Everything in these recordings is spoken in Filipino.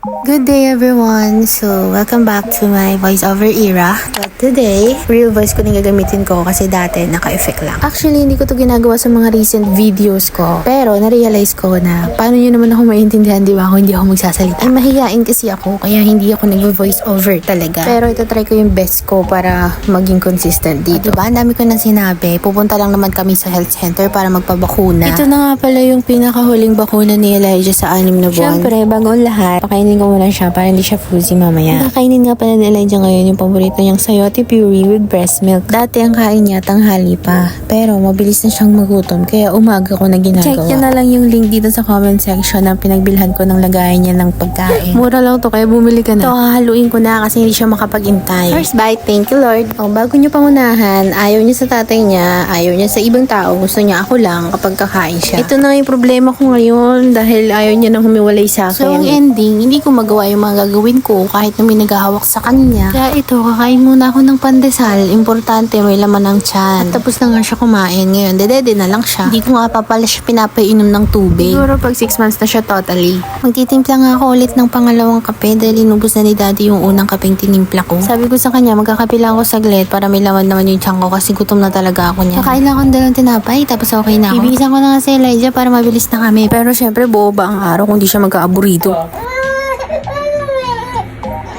Good day everyone! So, welcome back to my voiceover era. But today, real voice ko na gagamitin ko kasi dati naka-effect lang. Actually, hindi ko to ginagawa sa mga recent videos ko. Pero, na-realize ko na paano nyo naman ako maintindihan, di ba? Kung hindi ako magsasalita. Ay, mahihain kasi ako, kaya hindi ako nag-voiceover talaga. Pero, itatry ko yung best ko para maging consistent dito. Diba? Ang dami ko nang sinabi. Pupunta lang naman kami sa health center para magpabakuna. Ito na nga pala yung pinakahuling bakuna ni Elijah sa 6 na buwan. Siyempre, bago ang lahat, pakainin ko muna siya para hindi siya fuzzy mamaya. Kakainin nga pala ni Elijah ngayon yung paborito niyang sayote puree with breast milk. Dati ang kain niya tanghali pa. Pero mabilis na siyang magutom kaya umaga ko na ginagawa. Check niyo na lang yung link dito sa comment section na pinagbilhan ko ng lagayan niya ng pagkain. Mura lang to kaya bumili ka na. Ito hahaluin ko na kasi hindi siya makapag-intay. First bite, thank you Lord. O, bago niyo pangunahan, ayaw niya sa tatay niya, ayaw niya sa ibang tao, gusto niya ako lang kapag kakain siya. Ito na yung problema ko ngayon dahil ayaw niya nang humiwalay sa akin. So ang ending, hindi ko magawa yung mga gagawin ko kahit na may naghahawak sa kanya. Kaya ito, kakain muna ako ng pandesal. Importante, may laman ng tiyan. At tapos na nga siya kumain. Ngayon, dedede na lang siya. Hindi ko nga pa pala siya pinapainom ng tubig. Siguro pag 6 months na siya totally. Magtitimpla nga ako ulit ng pangalawang kape dahil inubos na ni daddy yung unang kapeng tinimpla ko. Sabi ko sa kanya, magkakape lang ako saglit para may laman naman yung tiyan ko kasi gutom na talaga ako niya. Kakain lang ako ng dalawang tinapay tapos okay na ako. Ibisan ko na nga si Elijah para mabilis na kami. Pero syempre, buo ba ang araw kung di siya magka-aburito?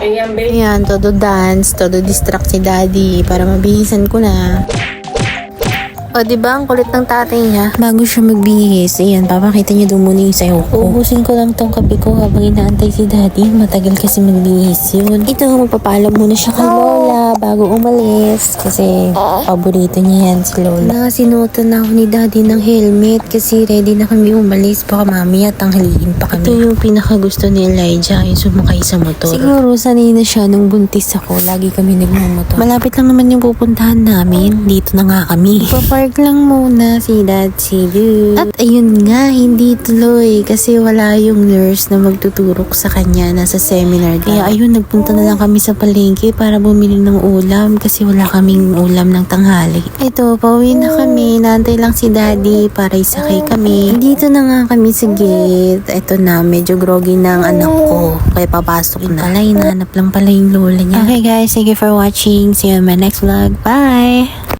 Ayan, todo dance, todo distract si daddy para mabihisan ko na. O, diba? Ang kulit ng tatay niya. Bago siya magbihis, ayan, papakita niya doon muna yung sayo ko. Ubusin ko lang tong kape ko habang inaantay si daddy. Matagal kasi magbihis yun. Ito, magpapaalam muna siya kay Lola bago umalis. Kasi, paborito niya yan si Lola. Nakasinutan na ako ni daddy ng helmet kasi ready na kami umalis. Baka mamaya tanghaliin pa kami. Ito yung pinakagusto ni Elijah, yung sumakay sa motor. Siguro, sanay na siya nung buntis ako. Lagi kami nagmamotor. Malapit lang naman yung pupuntahan namin. Dito na nga kami. Park lang muna si Dad, si Dude. At ayun nga, hindi tuloy kasi wala yung nurse na magtuturok sa kanya. Nasa seminar daw. Kaya ayun, nagpunta na lang kami sa palengke para bumili ng ulam kasi wala kaming ulam ng tanghali. Ito, pauwi na kami. Naantay lang si Daddy para isakay kami. Dito na nga kami sa gate. Ito na, medyo groggy na ang anak ko. Kaya papasok na. Hinahanap lang pala yung lola niya. Okay guys, thank you for watching. See you in my next vlog. Bye!